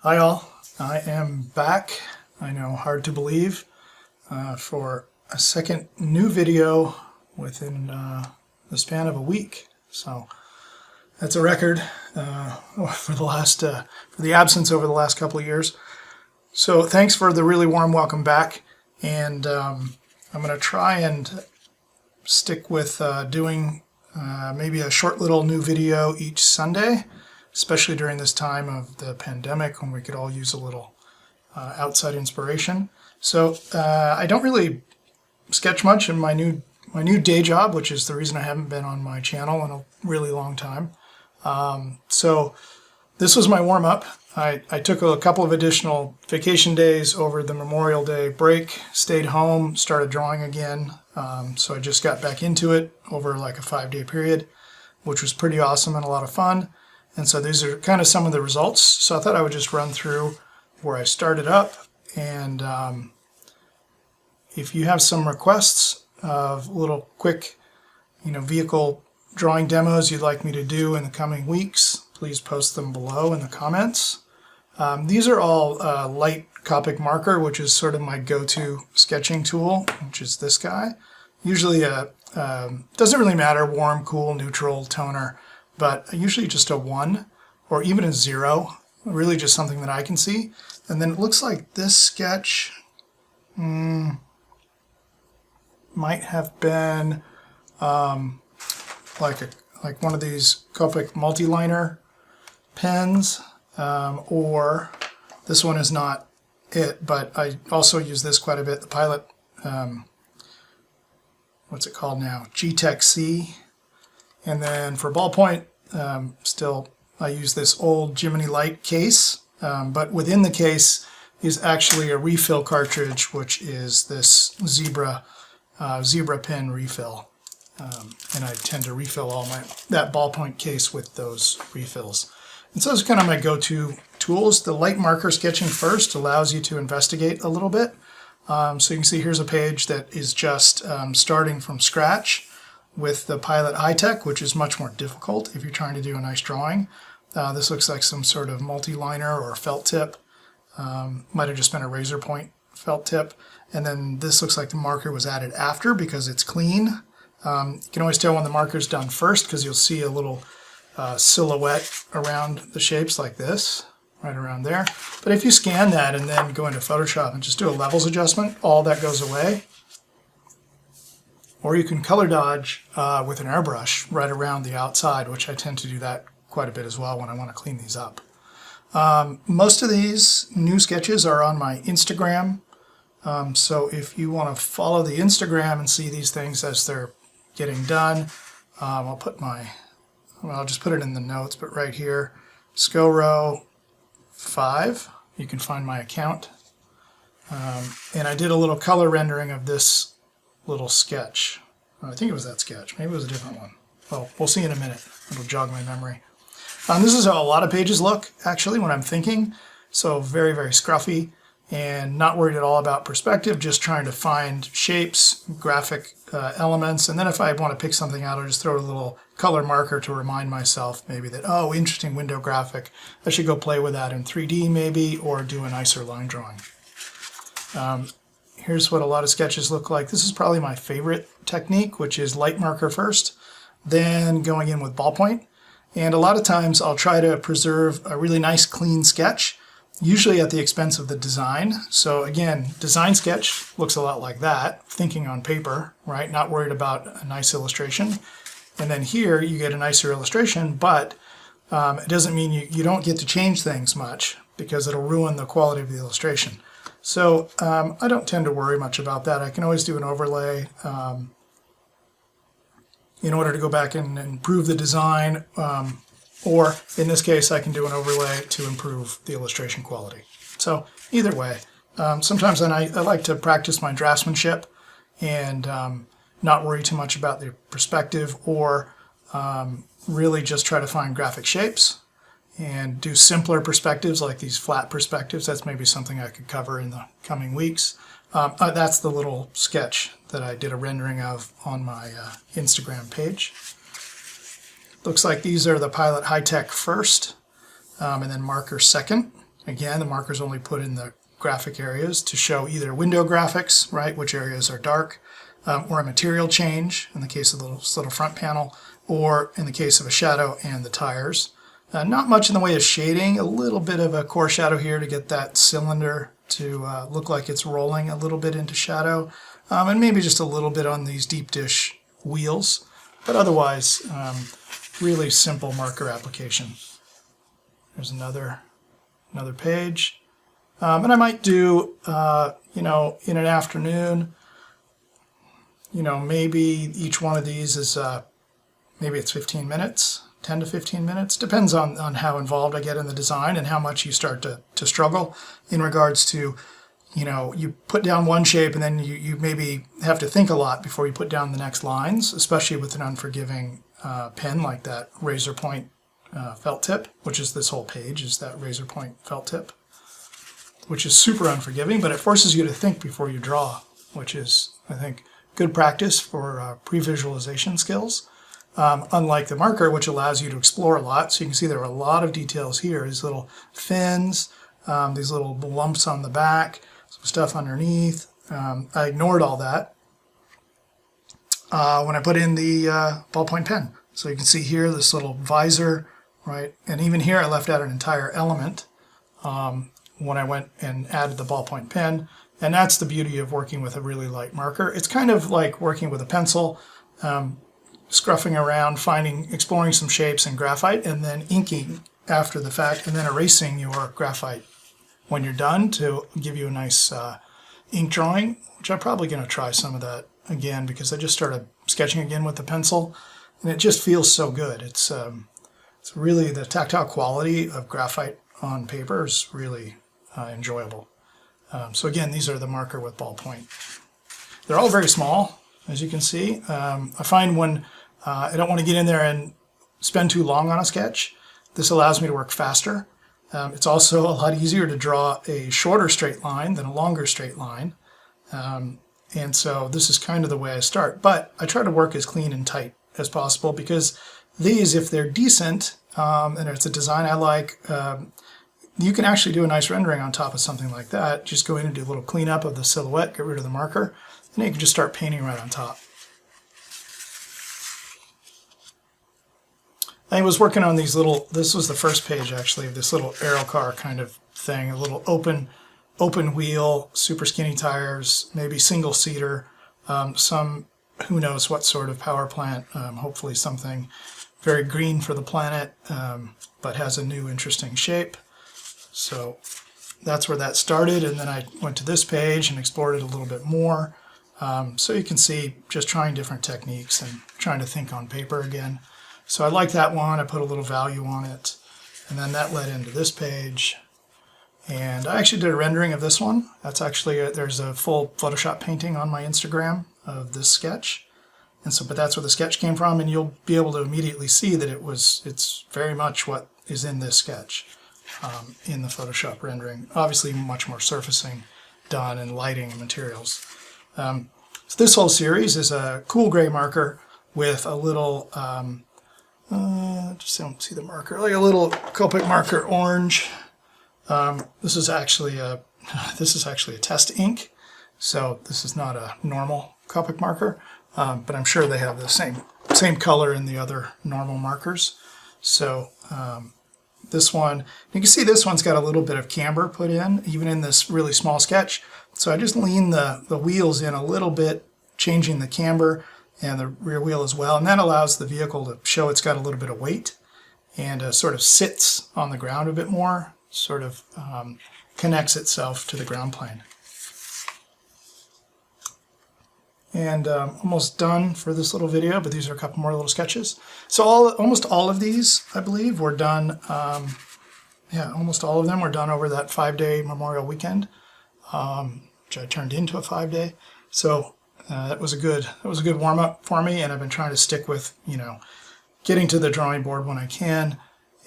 Hi all, I am back. I know, hard to believe, for a second new video within the span of a week. So that's a record for the absence over the last couple of years. So thanks for the really warm welcome back, and I'm going to try and stick with doing maybe a short little new video each Sunday, especially during this time of the pandemic when we could all use a little outside inspiration. So I don't really sketch much in my new day job, which is the reason I haven't been on my channel in a really long time. So this was my warm-up. I took a couple of additional vacation days over the Memorial Day break, stayed home, started drawing again. So I just got back into it over like a 5-day period, which was pretty awesome and a lot of fun. And so these are kind of some of the results. So I thought I would just run through where I started up. And if you have some requests of little quick, vehicle drawing demos you'd like me to do in the coming weeks, please post them below in the comments. These are all light Copic marker, which is sort of my go-to sketching tool, which is this guy. Usually doesn't really matter, warm, cool, neutral, toner, but usually just a 1 or even a 0, really just something that I can see. And then it looks like this sketch might have been like one of these Copic multi-liner pens, or this one is not it, but I also use this quite a bit, the Pilot, what's it called now, G-Tech C. And then for ballpoint, still I use this old Jiminy Light case, but within the case is actually a refill cartridge, which is this zebra pen refill. And I tend to refill all that ballpoint case with those refills. And so those are kind of my go-to tools. The light marker sketching first allows you to investigate a little bit. So you can see here's a page that is just starting from scratch with the Pilot High-Tech, which is much more difficult if you're trying to do a nice drawing. This looks like some sort of multi-liner or felt tip. Might have just been a razor point felt tip. And then this looks like the marker was added after because it's clean. You can always tell when the marker's done first because you'll see a little silhouette around the shapes like this, right around there. But if you scan that and then go into Photoshop and just do a levels adjustment, all that goes away. Or you can color dodge with an airbrush right around the outside, which I tend to do that quite a bit as well when I want to clean these up. Most of these new sketches are on my Instagram. So if you want to follow the Instagram and see these things as they're getting done, I'll just put it in the notes, but right here, Scoro 5, you can find my account. And I did a little color rendering of this little sketch. I think it was that sketch. Maybe it was a different one. Well, we'll see in a minute. It'll jog my memory. This is how a lot of pages look, actually, when I'm thinking. So very, very scruffy and not worried at all about perspective, just trying to find shapes, graphic elements. And then if I want to pick something out, I'll just throw a little color marker to remind myself maybe that, oh, interesting window graphic. I should go play with that in 3D maybe, or do a nicer line drawing. Here's what a lot of sketches look like. This is probably my favorite technique, which is light marker first, then going in with ballpoint. And a lot of times I'll try to preserve a really nice clean sketch, usually at the expense of the design. So again, design sketch looks a lot like that, thinking on paper, right? Not worried about a nice illustration. And then here you get a nicer illustration, but it doesn't mean you don't get to change things much because it'll ruin the quality of the illustration. So I don't tend to worry much about that. I can always do an overlay in order to go back and improve the design, or in this case I can do an overlay to improve the illustration quality. So either way, sometimes I like to practice my draftsmanship and not worry too much about the perspective, or really just try to find graphic shapes and do simpler perspectives like these flat perspectives. That's maybe something I could cover in the coming weeks. That's the little sketch that I did a rendering of on my Instagram page. Looks like these are the Pilot High-Tech first, and then marker second. Again, the marker's only put in the graphic areas to show either window graphics, right, which areas are dark, or a material change in the case of this little front panel, or in the case of a shadow and the tires. Not much in the way of shading, a little bit of a core shadow here to get that cylinder to look like it's rolling a little bit into shadow, and maybe just a little bit on these deep dish wheels, but otherwise really simple marker application. There's another page, and I might do you know, in an afternoon, you know, maybe each one of these is maybe it's 15 minutes, 10 to 15 minutes. Depends on how involved I get in the design and how much you start to struggle in regards to, you know, you put down one shape and then you maybe have to think a lot before you put down the next lines, especially with an unforgiving pen like that razor point felt tip, which is this whole page, is that razor point felt tip, which is super unforgiving, but it forces you to think before you draw, which is, I think, good practice for pre-visualization skills. Unlike the marker, which allows you to explore a lot. So you can see there are a lot of details here. These little fins, these little lumps on the back, some stuff underneath. I ignored all that when I put in the ballpoint pen. So you can see here this little visor, right? And even here I left out an entire element when I went and added the ballpoint pen. And that's the beauty of working with a really light marker. It's kind of like working with a pencil, scruffing around, exploring some shapes in graphite, and then inking after the fact, and then erasing your graphite when you're done to give you a nice ink drawing, which I'm probably going to try some of that again because I just started sketching again with the pencil, and it just feels so good. It's really, the tactile quality of graphite on paper is really enjoyable. So again, these are the marker with ballpoint. They're all very small, as you can see. I find when I don't want to get in there and spend too long on a sketch, this allows me to work faster. It's also a lot easier to draw a shorter straight line than a longer straight line. And so this is kind of the way I start. But I try to work as clean and tight as possible because these, if they're decent, and it's a design I like, you can actually do a nice rendering on top of something like that. Just go in and do a little cleanup of the silhouette, get rid of the marker, and then you can just start painting right on top. I was working on these little, this was the first page actually, of this little aero car kind of thing, a little open wheel, super skinny tires, maybe single seater, some, who knows what sort of power plant, hopefully something very green for the planet, but has a new interesting shape. So that's where that started, and then I went to this page and explored it a little bit more. So you can see just trying different techniques and trying to think on paper again. So I like that one, I put a little value on it, and then that led into this page. And I actually did a rendering of this one. That's actually, there's a full Photoshop painting on my Instagram of this sketch. And so, but that's where the sketch came from, and you'll be able to immediately see that it's very much what is in this sketch in the Photoshop rendering. Obviously much more surfacing done and lighting and materials. So this whole series is a cool gray marker with a little, just don't see the marker, like a little Copic marker orange. This is actually a test ink, so this is not a normal Copic marker, but I'm sure they have the same color in the other normal markers. So this one, you can see this one's got a little bit of camber put in, even in this really small sketch. So I just lean the wheels in a little bit, changing the camber and the rear wheel as well, and that allows the vehicle to show it's got a little bit of weight and sort of sits on the ground a bit more, sort of connects itself to the ground plane. And almost done for this little video, but these are a couple more little sketches. So almost all of these, I believe, were done, yeah, almost all of them were done over that 5-day Memorial weekend, which I turned into a 5-day. So that was a good warm-up for me, and I've been trying to stick with, you know, getting to the drawing board when I can.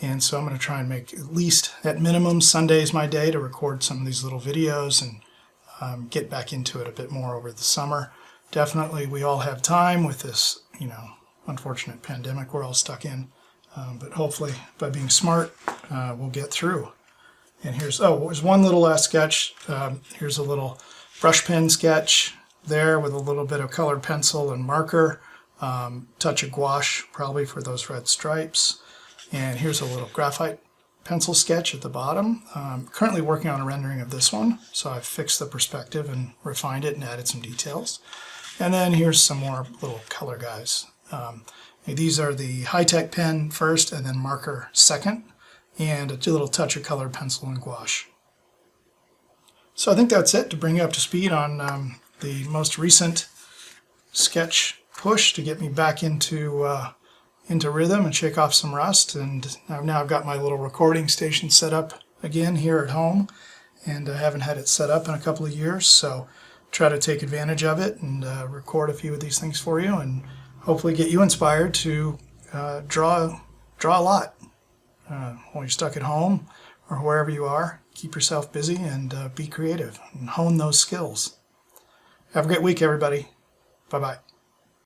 And so I'm going to try and make at least, at minimum, Sunday's my day to record some of these little videos and get back into it a bit more over the summer. Definitely, we all have time with this, you know, unfortunate pandemic we're all stuck in. But hopefully, by being smart, we'll get through. And here's one little last sketch. Here's a little brush pen sketch there with a little bit of colored pencil and marker, touch of gouache probably for those red stripes. And here's a little graphite pencil sketch at the bottom. Currently working on a rendering of this one, so I've fixed the perspective and refined it and added some details. And then here's some more little color guys. These are the high-tech pen first and then marker second, and a little touch of colored pencil and gouache. So I think that's it to bring you up to speed on the most recent sketch push to get me back into rhythm and shake off some rust. And now I've got my little recording station set up again here at home, and I haven't had it set up in a couple of years, so try to take advantage of it and record a few of these things for you and hopefully get you inspired to draw a lot when you're stuck at home or wherever you are. Keep yourself busy and be creative and hone those skills. Have a great week, everybody. Bye-bye.